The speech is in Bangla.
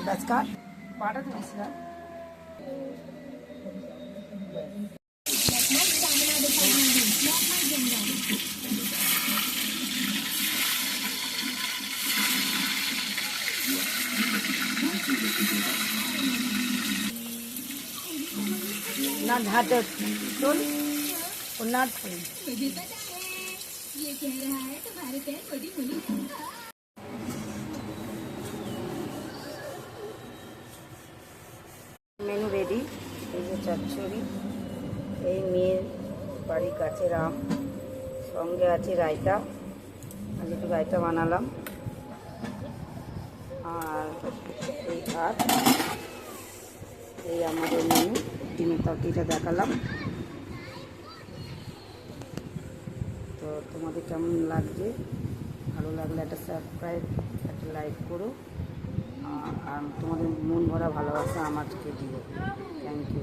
ব্যাসকার পাটা তুলিস না। ना झाट सुन और ना सुन। मुझे पता है ये कह रहा है तुम्हारे पैर बड़ी मुनी। Menu ready. এই যে চচ্চড়ি, এই মেয়ের বাড়ির গাছের আম, সঙ্গে আছে রায়তা, আজ একটু রায়তা বানালাম, আর এই ভাত, এই আমাদের মেনু। ডিমের তরকারিটা দেখালাম। তো তোমাদের কেমন লাগছে? ভালো লাগলে একটা সাবস্ক্রাইব, একটা লাইক করো, আর তোমাদের মন ভরা ভালোবাসা আমাকে দিও। Thank you.